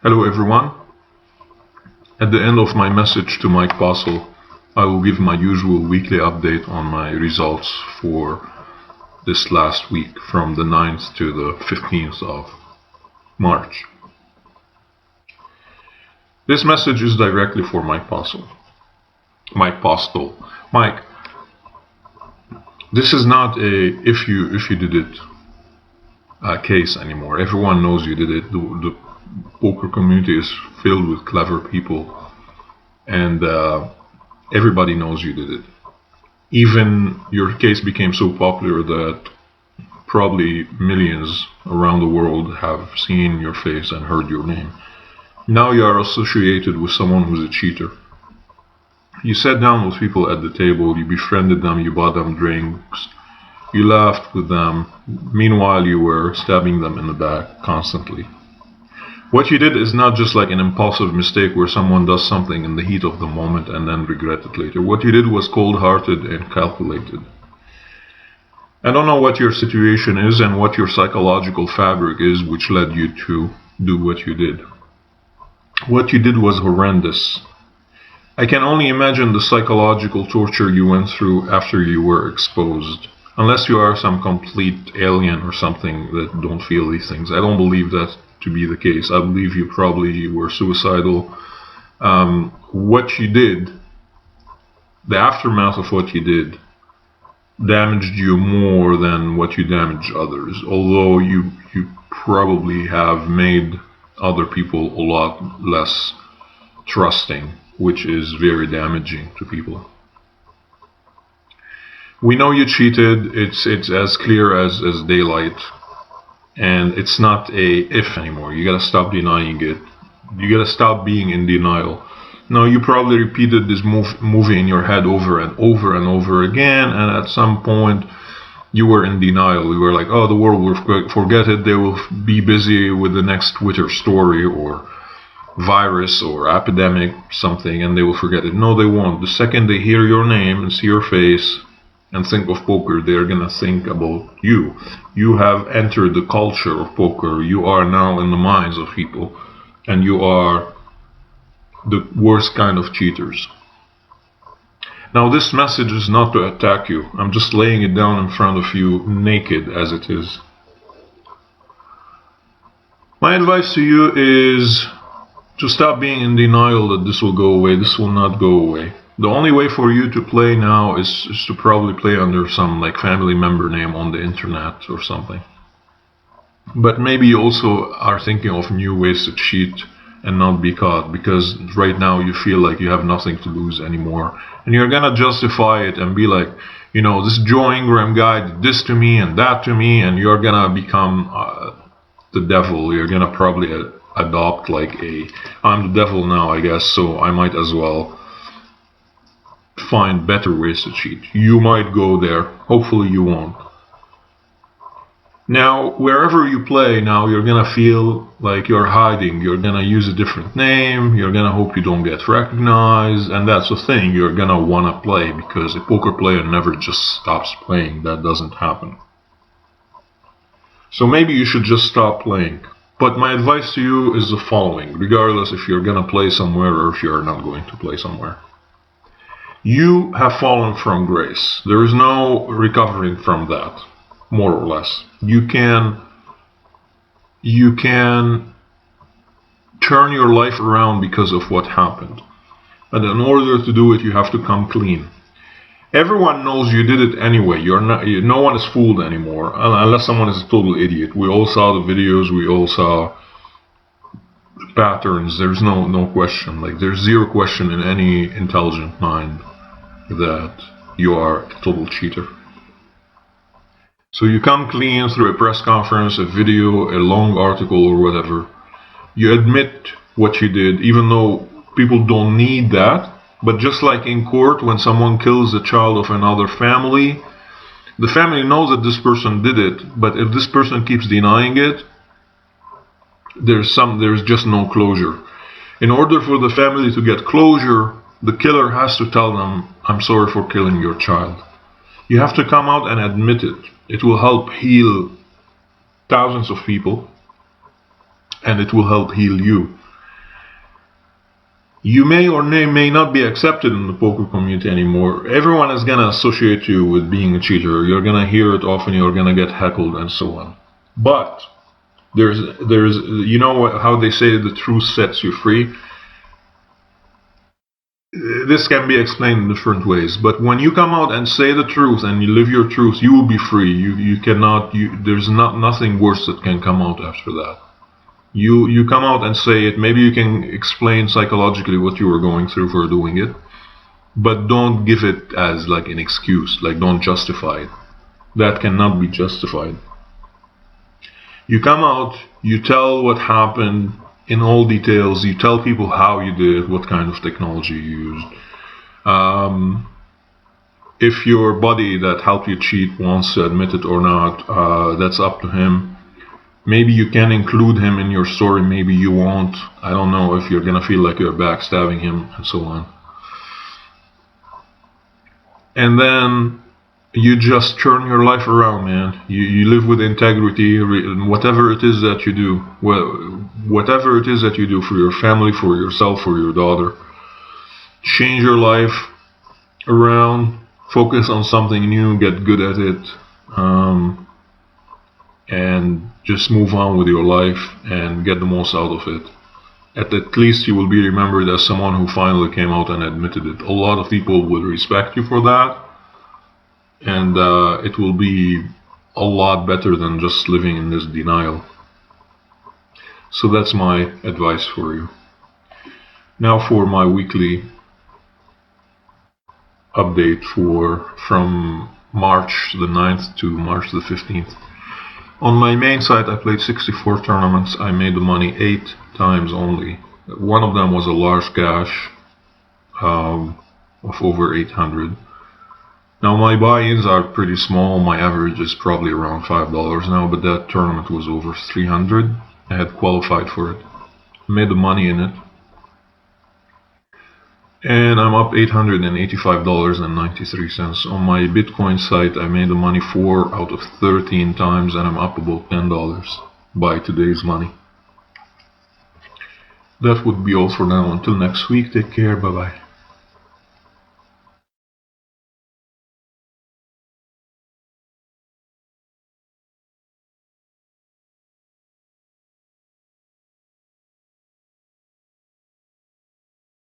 Hello everyone. At the end of my message to Mike Postle, I will give my usual weekly update on my results for this last week from the 9th to the 15th of March. This message is directly for Mike Postle. Mike, this is not a if you did it case anymore. Everyone knows you did it. The poker community is filled with clever people, and everybody knows you did it. Even your case became so popular that probably millions around the world have seen your face and heard your name. Now you are associated with someone who's a cheater. You sat down with people at the table, you befriended them, you bought them drinks, you laughed with them. Meanwhile, you were stabbing them in the back constantly. What you did is not just like an impulsive mistake where someone does something in the heat of the moment and then regret it later. What you did was cold-hearted and calculated. I don't know what your situation is and what your psychological fabric is which led you to do what you did. What you did was horrendous. I can only imagine the psychological torture you went through after you were exposed. Unless you are some complete alien or something that don't feel these things. I don't believe that to be the case. I believe you probably were suicidal. What you did, the aftermath of what you did, damaged you more than what you damaged others. Although you probably have made other people a lot less trusting, which is very damaging to people. We know you cheated. It's as clear as daylight. And it's not a if anymore. You gotta stop denying it. You gotta stop being in denial. Now, you probably repeated this movie in your head over and over and over again, and at some point you were in denial. You were like, oh, the world will forget it. They will be busy with the next Twitter story or virus or epidemic, something, and they will forget it. No, they won't. The second they hear your name and see your face and think of poker, they're gonna think about you. You have entered the culture of poker. You are now in the minds of people, and you are the worst kind of cheaters. Now, this message is not to attack you. I'm just laying it down in front of you, naked as it is. My advice to you is to stop being in denial that this will go away. This will not go away. The only way for you to play now is to probably play under some like family member name on the internet or something. But maybe you also are thinking of new ways to cheat and not be caught, because right now you feel like you have nothing to lose anymore. And you're gonna justify it and be like, you know, this Joe Ingram guy did this to me and that to me, and you're gonna become the devil. You're gonna probably adopt like I'm the devil now, I guess, so I might as well find better ways to cheat. You might go there. Hopefully you won't. Now, wherever you play now, you're gonna feel like you're hiding. You're gonna use a different name. You're gonna hope you don't get recognized. And that's the thing. You're gonna wanna play, because a poker player never just stops playing. That doesn't happen. So maybe you should just stop playing. But my advice to you is the following, regardless if you're gonna play somewhere or if you're not going to play somewhere. You have fallen from grace. There is no recovering from that, more or less. You can turn your life around because of what happened. And in order to do it, you have to come clean. Everyone knows you did it anyway. No one is fooled anymore, unless someone is a total idiot. We all saw the videos. We all saw the patterns. There's no question. Like, there's zero question in any intelligent mind that you are a total cheater. So you come clean through a press conference, a video, a long article, or whatever. You admit what you did, even though people don't need that. But just like in court, when someone kills a child of another family, the family knows that this person did it. But if this person keeps denying it, there's just no closure. In order for the family to get closure, the killer has to tell them, I'm sorry for killing your child. You have to come out and admit it. It will help heal thousands of people, and it will help heal you. You may or may not be accepted in the poker community anymore. Everyone is gonna associate you with being a cheater. You're gonna hear it often. You're gonna get heckled and so on. But there's you know how they say the truth sets you free. This can be explained in different ways. But when you come out and say the truth and you live your truth, you will be free. You cannot. There's nothing worse that can come out after that. You come out and say it. Maybe you can explain psychologically what you were going through for doing it, but don't give it as like an excuse. Like, don't justify it. That cannot be justified. You come out, you tell what happened in all details. You tell people how you did it, what kind of technology you used. If your buddy that helped you cheat wants to admit it or not, that's up to him. Maybe you can include him in your story, maybe you won't. I don't know if you're gonna feel like you're backstabbing him and so on. And then you just turn your life around, man. You live with integrity, whatever it is that you do. Whatever it is that you do for your family, for yourself, for your daughter. Change your life around, focus on something new, get good at it. And just move on with your life and get the most out of it. At least you will be remembered as someone who finally came out and admitted it. A lot of people will respect you for that, and it will be a lot better than just living in this denial. So that's my advice for you. Now for my weekly update from March the 9th to March the 15th. On my main site I played 64 tournaments. I made the money 8 times only. One of them was a large cash of over 800. Now my buy-ins are pretty small. My average is probably around $5 now, but that tournament was over 300. I had qualified for it. Made the money in it. And I'm up $885.93. On my Bitcoin site I made the money 4 out of 13 times, and I'm up about $10 by today's money. That would be all for now. Until next week, take care, bye bye.